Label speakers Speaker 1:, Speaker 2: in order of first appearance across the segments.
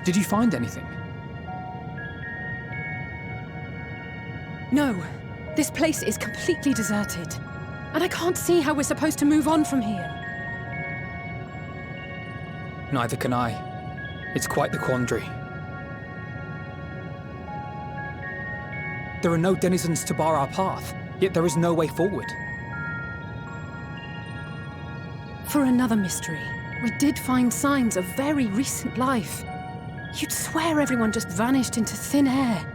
Speaker 1: Did you find anything?
Speaker 2: No. This place is completely deserted. And I can't see how we're supposed to move on from here.
Speaker 1: Neither can I. It's quite the quandary. There are no denizens to bar our path, yet there is no way forward.
Speaker 2: For another mystery, we did find signs of very recent life. You'd swear everyone just vanished into thin air.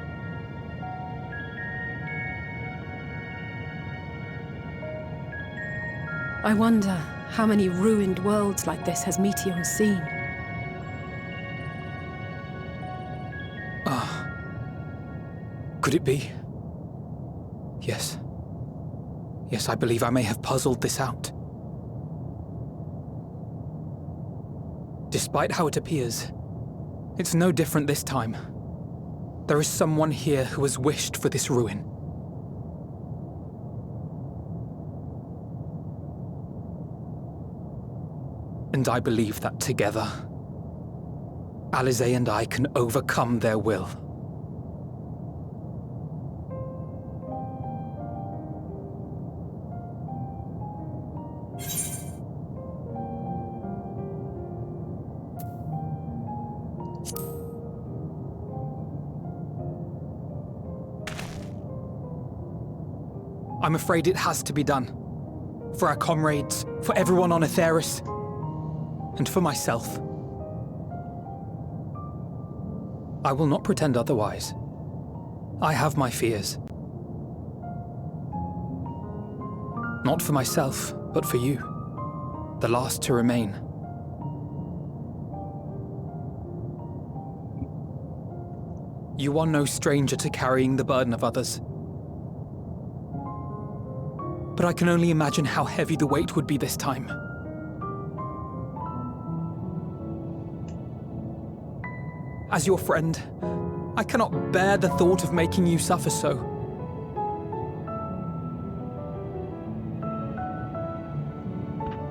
Speaker 2: I wonder how many ruined worlds like this has Meteor seen.
Speaker 1: Could it be? Yes. Yes, I believe I may have puzzled this out. Despite how it appears, it's no different this time. There is someone here who has wished for this ruin. And I believe that together, Alize and I can overcome their will. I'm afraid it has to be done. For our comrades, for everyone on Aetheris, and for myself. I will not pretend otherwise. I have my fears. Not for myself, but for you, the last to remain. You are no stranger to carrying the burden of others. But I can only imagine how heavy the weight would be this time. As your friend, I cannot bear the thought of making you suffer so.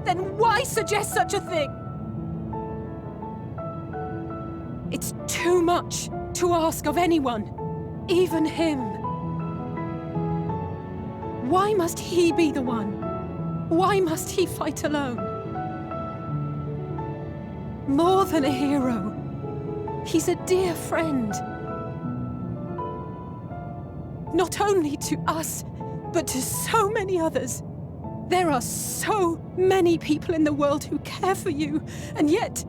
Speaker 2: Then why suggest such a thing? It's too much to ask of anyone, even him. Why must he be the one? Why must he fight alone? More than a hero, he's a dear friend. Not only to us, but to so many others. There are so many people in the world who care for you, and yet...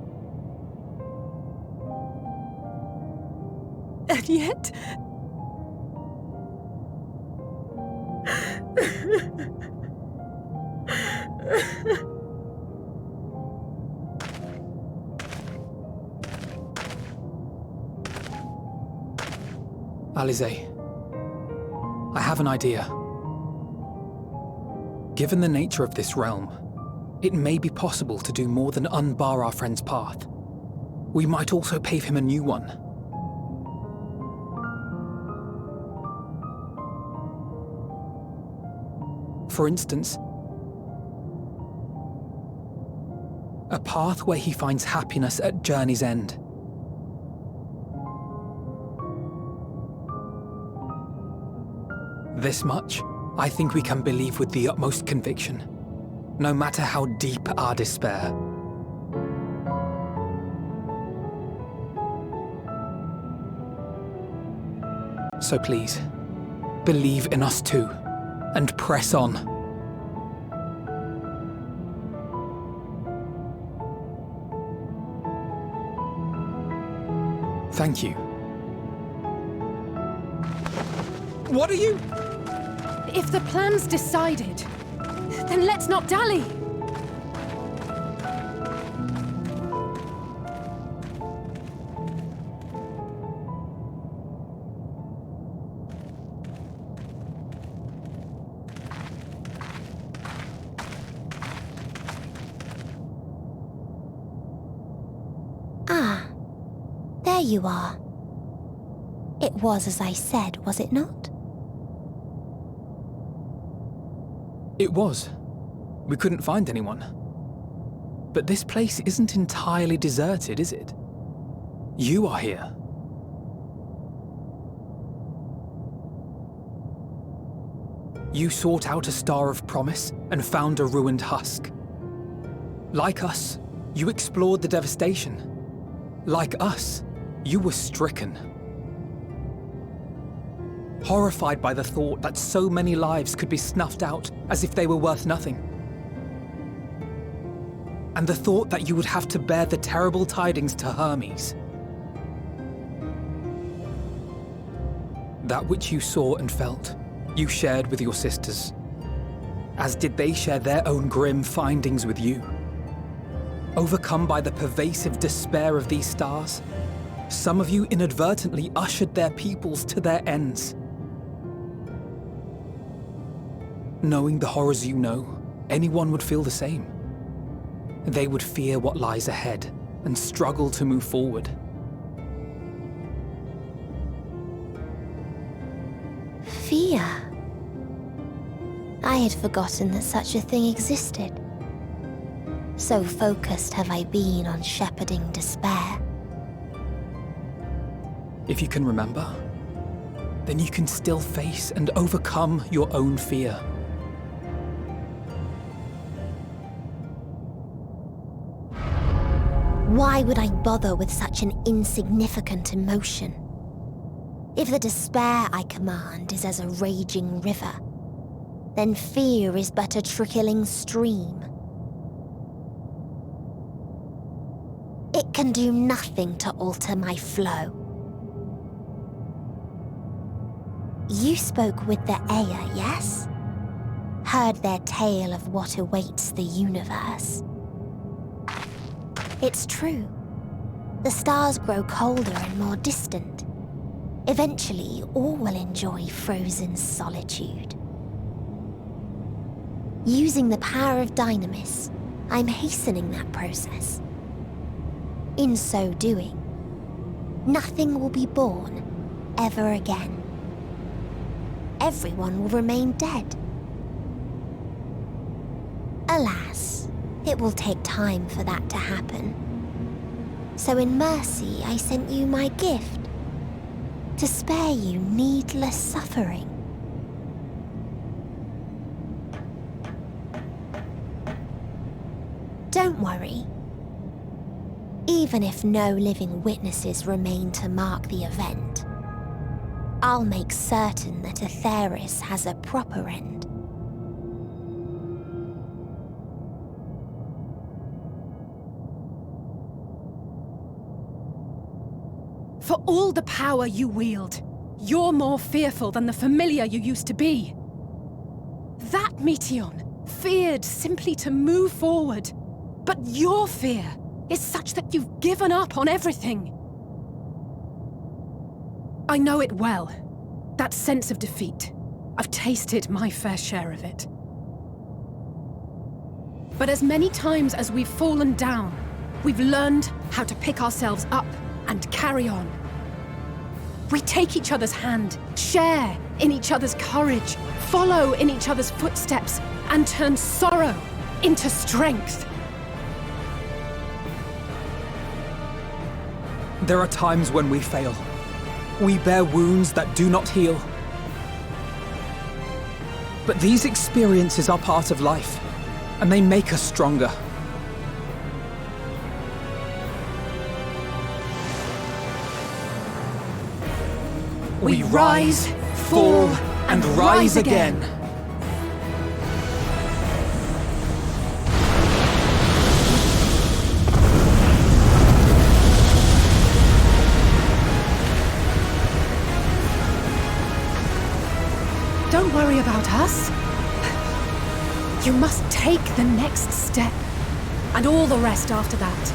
Speaker 1: Alize, I have an idea. Given the nature of this realm, it may be possible to do more than unbar our friend's path. We might also pave him a new one. For instance, a path where he finds happiness at journey's end. This much, I think we can believe with the utmost conviction, no matter how deep our despair. So please, believe in us too, and press on. Thank you. What are you?
Speaker 2: If the plan's decided, then let's not dally.
Speaker 3: Ah, there you are. It was as I said, was it not?
Speaker 1: It was. We couldn't find anyone. But this place isn't entirely deserted, is it? You are here. You sought out a star of promise and found a ruined husk. Like us, you explored the devastation. Like us, you were stricken. Horrified by the thought that so many lives could be snuffed out as if they were worth nothing. And the thought that you would have to bear the terrible tidings to Hermes. That which you saw and felt, you shared with your sisters, as did they share their own grim findings with you. Overcome by the pervasive despair of these stars, some of you inadvertently ushered their peoples to their ends. Knowing the horrors you know, anyone would feel the same. They would fear what lies ahead and struggle to move forward.
Speaker 3: Fear. I had forgotten that such a thing existed. So focused have I been on shepherding despair.
Speaker 1: If you can remember, then you can still face and overcome your own fear.
Speaker 3: Why would I bother with such an insignificant emotion? If the despair I command is as a raging river, then fear is but a trickling stream. It can do nothing to alter my flow. You spoke with the Aya, yes? Heard their tale of what awaits the universe. It's true. The stars grow colder and more distant. Eventually, all will enjoy frozen solitude. Using the power of Dynamis, I'm hastening that process. In so doing, nothing will be born ever again. Everyone will remain dead. Alas, it will take time for that to happen. So in mercy, I sent you my gift, to spare you needless suffering. Don't worry. Even if no living witnesses remain to mark the event, I'll make certain that Aetheris has a proper end.
Speaker 2: For all the power you wield, you're more fearful than the familiar you used to be. That Meteion feared simply to move forward, but your fear is such that you've given up on everything. I know it well, that sense of defeat. I've tasted my fair share of it. But as many times as we've fallen down, we've learned how to pick ourselves up and carry on. We take each other's hand, share in each other's courage, follow in each other's footsteps, and turn sorrow into strength.
Speaker 1: There are times when we fail. We bear wounds that do not heal. But these experiences are part of life, and they make us stronger. We rise, fall, and rise again.
Speaker 2: Don't worry about us. You must take the next step, and all the rest after that.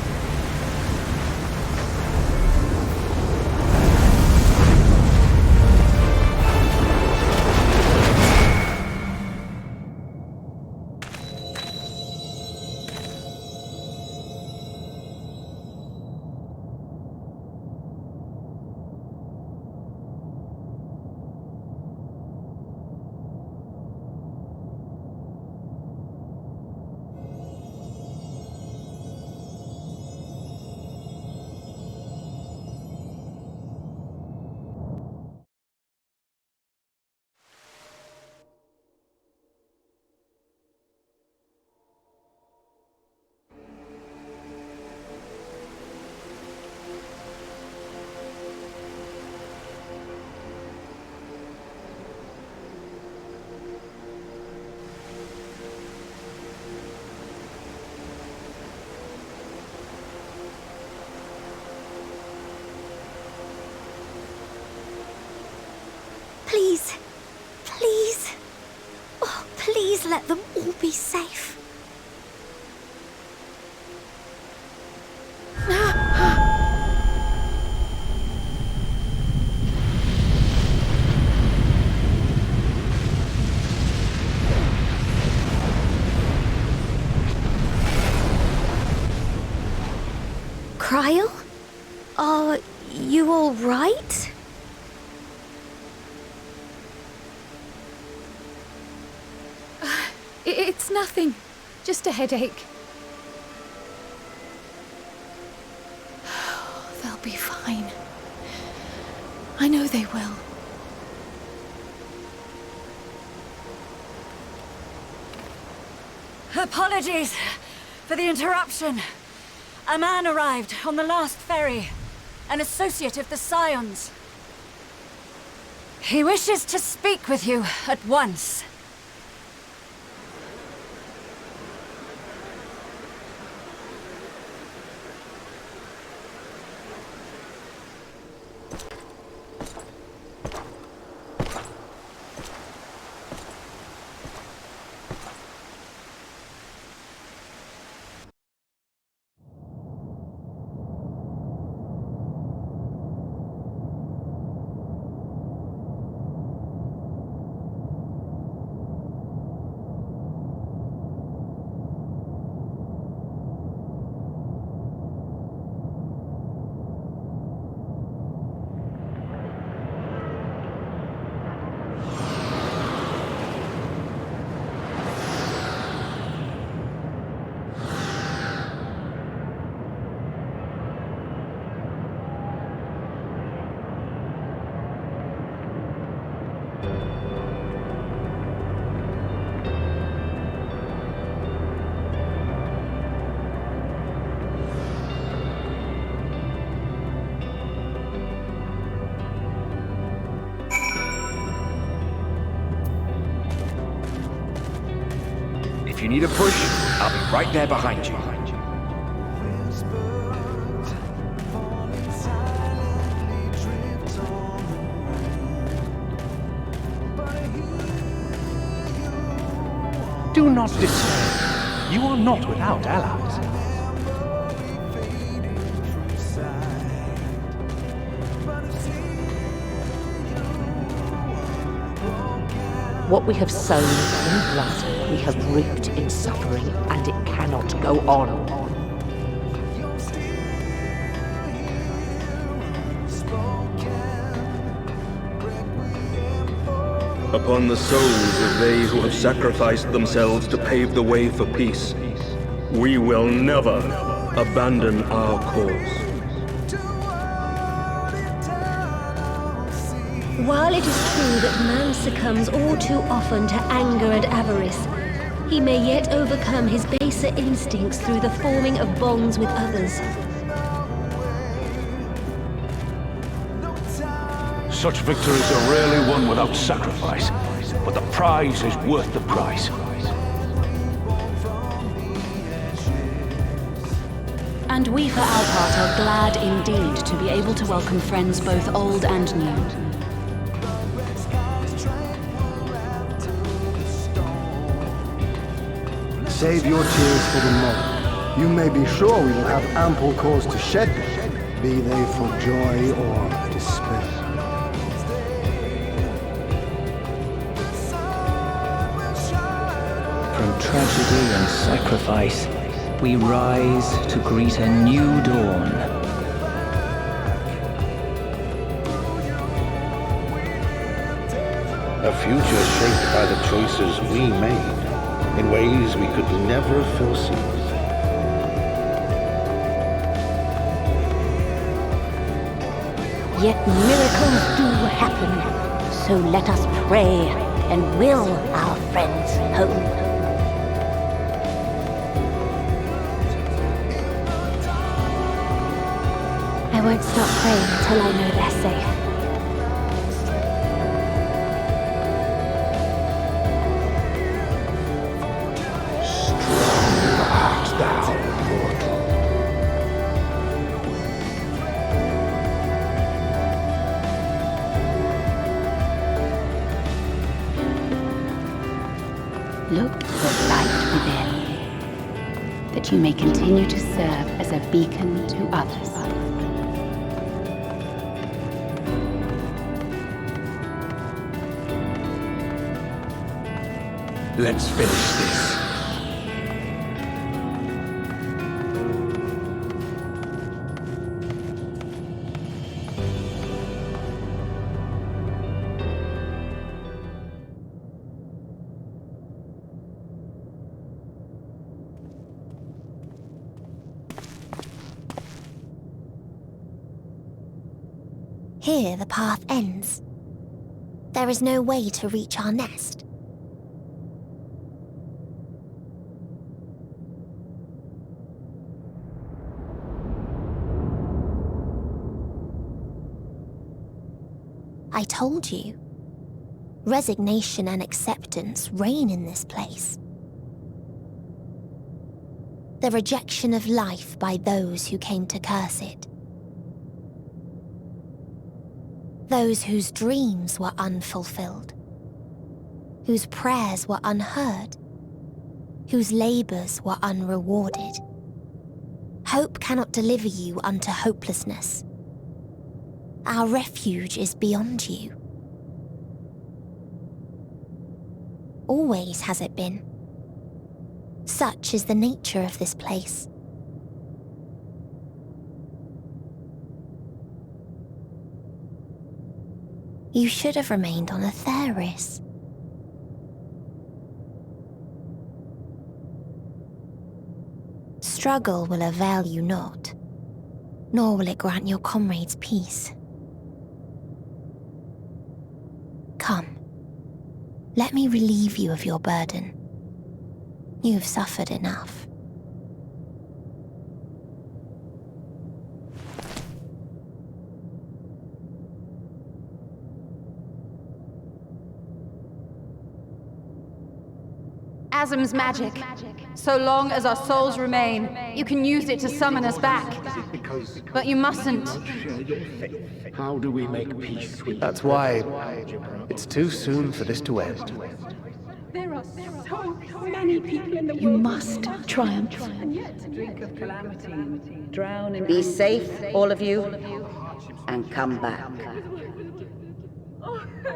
Speaker 3: Please, please, oh, please let them all be safe. Cryle? Are you all right?
Speaker 2: It's nothing. Just a headache. They'll be fine. I know they will.
Speaker 4: Apologies for the interruption. A man arrived on the last ferry, an associate of the Scions. He wishes to speak with you at once.
Speaker 5: If you need a push, I'll be right there behind you.
Speaker 6: Do not despair. You are not without allies.
Speaker 7: What we have sown in blood, we have reaped in suffering, and it cannot go on.
Speaker 8: upon the souls of they who have sacrificed themselves to pave the way for peace. We will never abandon our cause.
Speaker 9: While it is true that man succumbs all too often to anger and avarice, he may yet overcome his baser instincts through the forming of bonds with others.
Speaker 6: Such victories are rarely won without sacrifice, but the prize is worth the price.
Speaker 10: And we for our part are glad indeed to be able to welcome friends both old and new.
Speaker 11: Save your tears for the morrow. You may be sure we will have ample cause to shed them, be they for joy or despair.
Speaker 12: From tragedy and sacrifice, we rise to greet a new dawn.
Speaker 13: A future shaped by the choices we made, in ways we could never foresee.
Speaker 9: Yet miracles do happen, so let us pray and will our friends home. I won't stop praying until I know they're safe.
Speaker 10: Look to the light within, that you may continue to serve as a beacon to others.
Speaker 5: Let's finish this.
Speaker 3: Here the path ends. There is no way to reach our nest. I told you. Resignation and acceptance reign in this place. The rejection of life by those who came to curse it. Those whose dreams were unfulfilled, whose prayers were unheard, whose labors were unrewarded. Hope cannot deliver you unto hopelessness. Our refuge is beyond you. Always has it been. Such is the nature of this place. You should have remained on Atheris. Struggle will avail you not, nor will it grant your comrades peace. Come, let me relieve you of your burden. You've suffered enough.
Speaker 14: Asm's magic. So long as our souls remain, you can use it to summon us back. But you mustn't.
Speaker 15: How do we make peace? That's why it's too soon for this to end.
Speaker 2: There are so many people in the world.
Speaker 10: You must triumph.
Speaker 7: Be safe, all of you, and come back.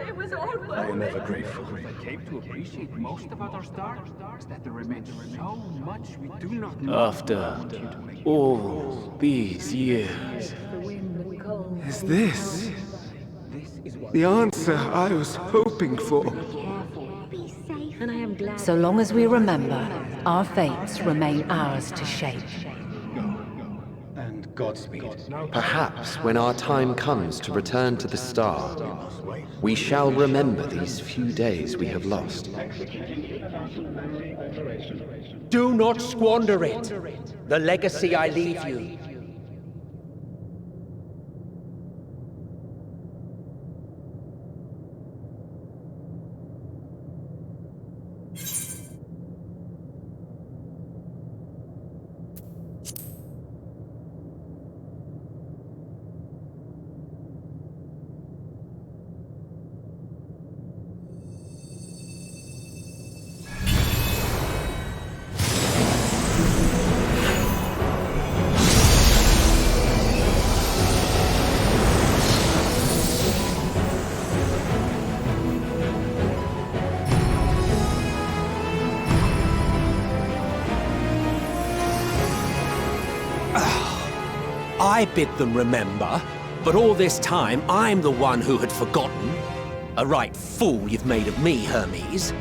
Speaker 2: It was all
Speaker 15: I am ever grateful.
Speaker 16: I came to appreciate most about our star is that there remains so much we do not know.
Speaker 15: After all these years,
Speaker 1: Is this?
Speaker 16: This is what
Speaker 11: the answer I was hoping for.
Speaker 9: And I am glad.
Speaker 7: So long as we remember, our fates remain ours to shape.
Speaker 15: And Godspeed.
Speaker 17: Perhaps when our time comes to return to the star, we shall remember these few days we have lost.
Speaker 12: Do not squander it. The legacy I leave you.
Speaker 18: I bid them remember, but all this time I'm the one who had forgotten. A right fool you've made of me, Hermes.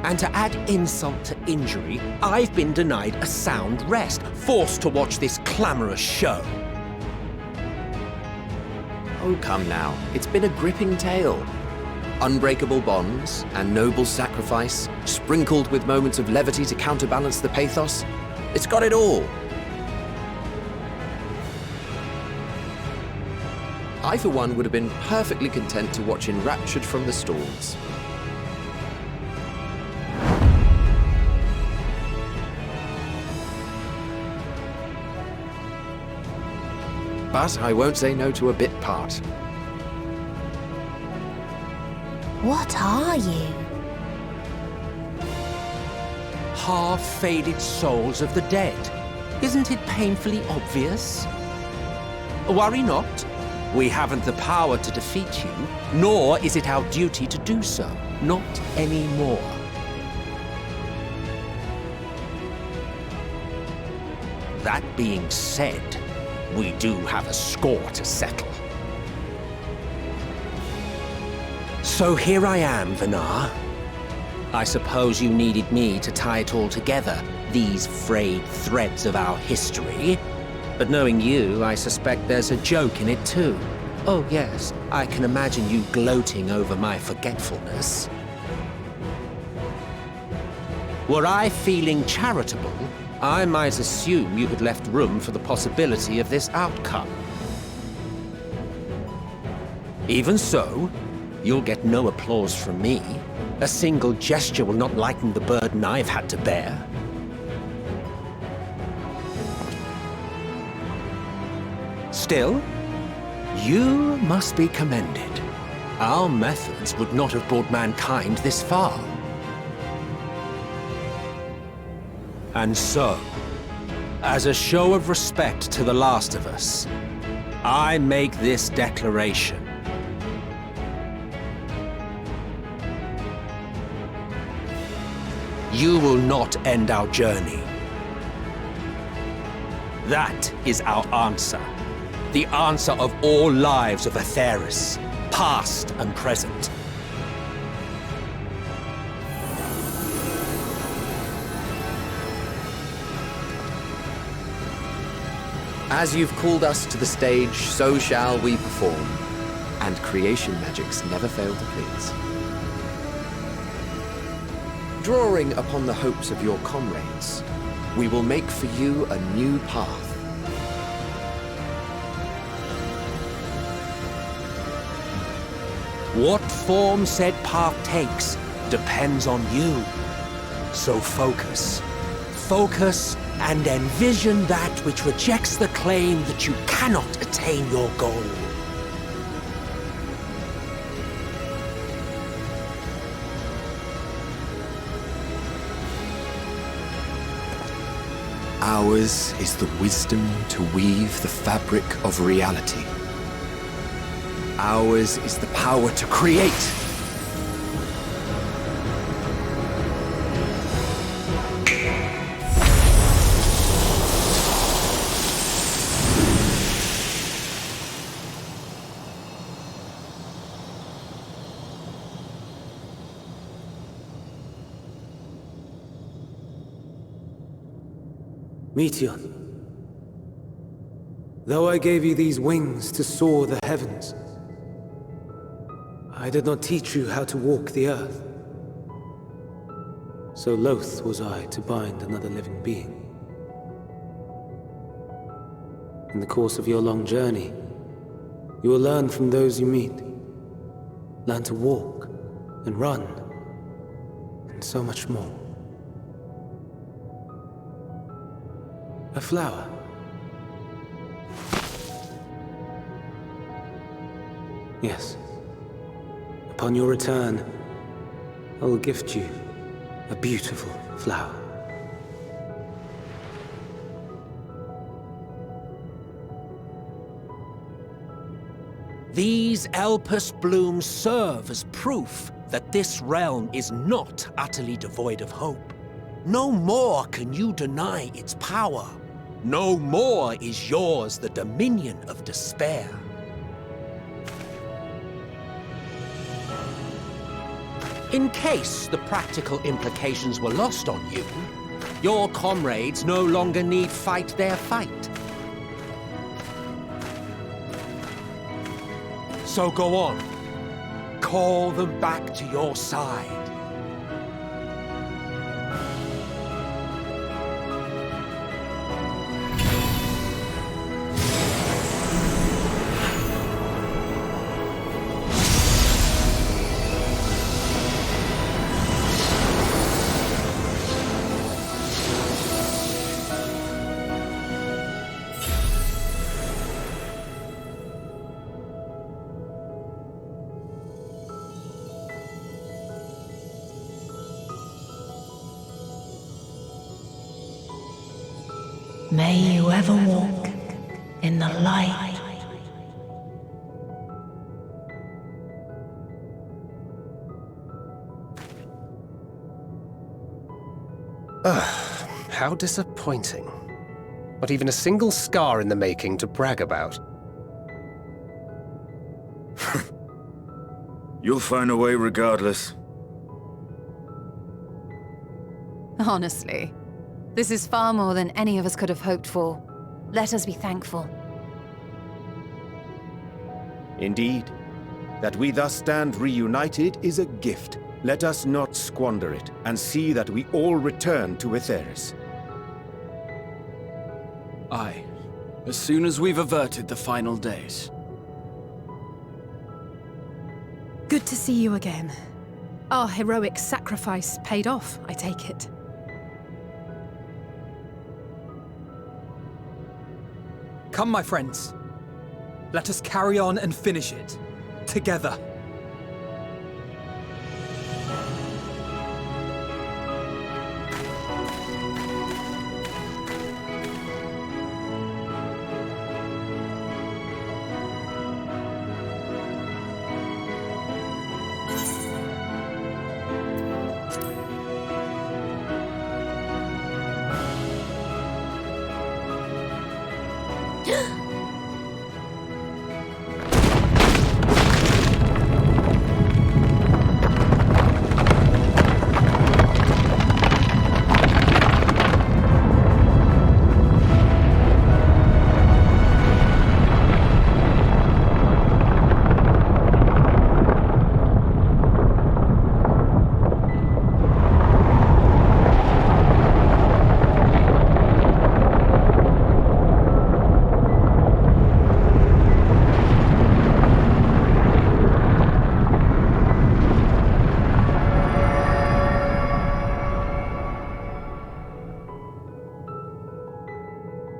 Speaker 18: And to add insult to injury, I've been denied a sound rest, forced to watch this clamorous show.
Speaker 17: Oh, come now. It's been a gripping tale. Unbreakable bonds and noble sacrifice, sprinkled with moments of levity to counterbalance the pathos. It's got it all. I, for one, would have been perfectly content to watch enraptured from the stalls. But I won't say no to a bit part.
Speaker 3: What are you?
Speaker 18: Half-faded souls of the dead. Isn't it painfully obvious? Worry not. We haven't the power to defeat you, nor is it our duty to do so. Not anymore. That being said, we do have a score to settle. So here I am, Vinar. I suppose you needed me to tie it all together, these frayed threads of our history. But knowing you, I suspect there's a joke in it too. Oh yes, I can imagine you gloating over my forgetfulness. Were I feeling charitable, I might assume you had left room for the possibility of this outcome. Even so, you'll get no applause from me. A single gesture will not lighten the burden I've had to bear. Still, you must be commended. Our methods would not have brought mankind this far. And so, as a show of respect to the last of us, I make this declaration. You will not end our journey. That is our answer. The answer of all lives of Aetheris, past and present.
Speaker 17: As you've called us to the stage, so shall we perform. And creation magics never fail to please. Drawing upon the hopes of your comrades, we will make for you a new path.
Speaker 18: What form said path takes depends on you. So focus. Focus and envision that which rejects the claim that you cannot attain your goal.
Speaker 17: Ours is the wisdom to weave the fabric of reality. Ours is the power to create.
Speaker 19: Meteon, though I gave you these wings to soar the heavens, I did not teach you how to walk the earth. So loath was I to bind another living being. In the course of your long journey, you will learn from those you meet. Learn to walk and run, and so much more. A flower. Yes. Upon your return, I will gift you a beautiful flower.
Speaker 18: These Elpis blooms serve as proof that this realm is not utterly devoid of hope. No more can you deny its power. No more is yours the dominion of despair. In case the practical implications were lost on you, your comrades no longer need fight their fight. So go on. Call them back to your side.
Speaker 20: May you ever walk in the light.
Speaker 15: How disappointing. Not even a single scar in the making to brag about.
Speaker 21: You'll find a way regardless.
Speaker 14: Honestly, this is far more than any of us could have hoped for. Let us be thankful.
Speaker 22: Indeed. That we thus stand reunited is a gift. Let us not squander it, and see that we all return to Etheris.
Speaker 5: Aye. As soon as we've averted the final days.
Speaker 2: Good to see you again. Our heroic sacrifice paid off, I take it.
Speaker 1: Come, my friends. Let us carry on and finish it. Together.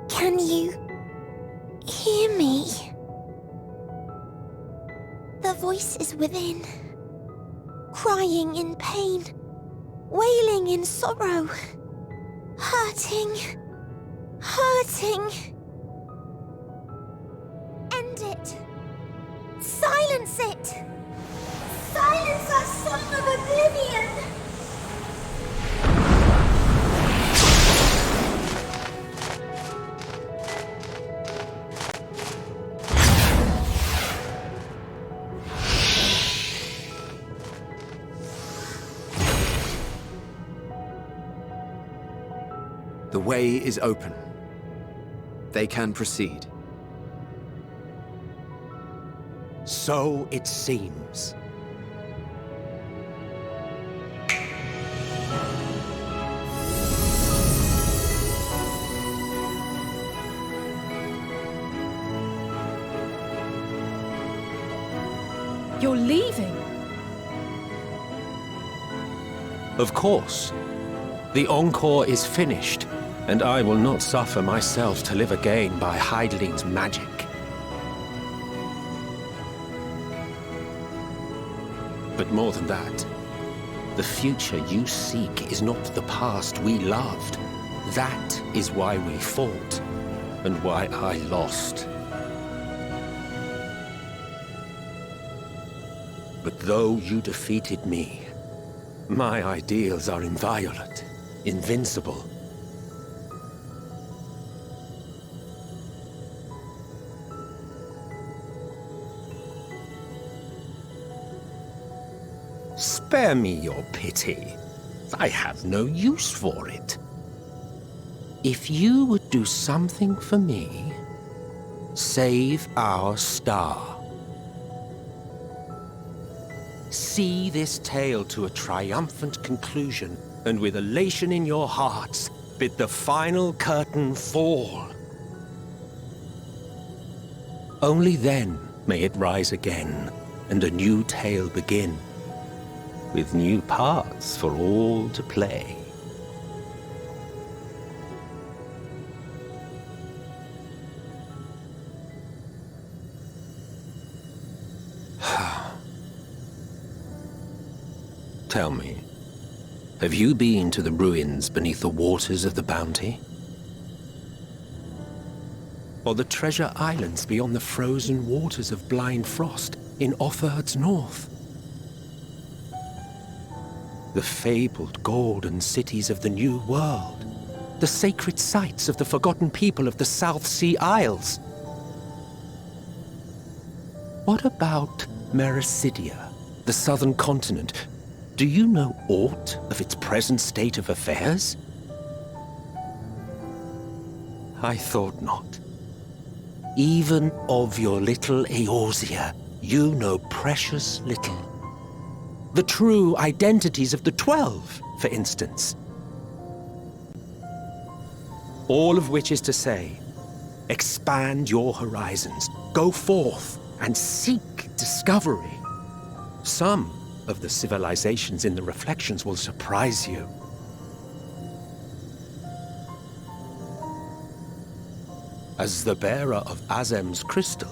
Speaker 3: Can you hear me? The voice is within, crying in pain, wailing in sorrow, hurting, hurting. End it. Silence it. Silence our song of oblivion.
Speaker 17: The way is open. They can proceed.
Speaker 18: So it seems.
Speaker 2: You're leaving?
Speaker 18: Of course. The Encore is finished, and I will not suffer myself to live again by Heideling's magic. But more than that, the future you seek is not the past we loved. That is why we fought, and why I lost. But though you defeated me, my ideals are inviolate, invincible. Spare me your pity. I have no use for it. If you would do something for me, save our star. See this tale to a triumphant conclusion, and with elation in your hearts, bid the final curtain fall. Only then may it rise again, and a new tale begin, with new parts for all to play. Tell me, have you been to the ruins beneath the waters of the Bounty? Or the treasure islands beyond the frozen waters of Blind Frost in Offerd's north? The fabled golden cities of the New World, the sacred sites of the forgotten people of the South Sea Isles? What about Mericidia, the southern continent? Do you know aught of its present state of affairs? I thought not. Even of your little Eorzea, you know precious little. The true identities of the 12, for instance. All of which is to say, expand your horizons, go forth and seek discovery. Some of the civilizations in the reflections will surprise you. As the bearer of Azem's crystal,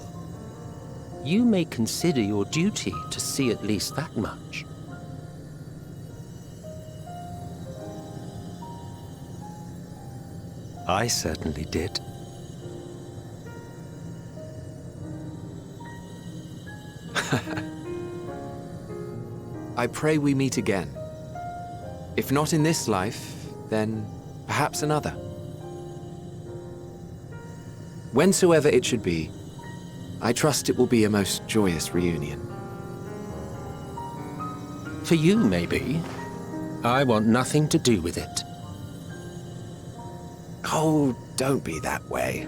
Speaker 18: you may consider your duty to see at least that much. I certainly did.
Speaker 17: I pray we meet again. If not in this life, then perhaps another. Whensoever it should be, I trust it will be a most joyous reunion.
Speaker 18: For you, maybe. I want nothing to do with it.
Speaker 17: Oh, don't be that way.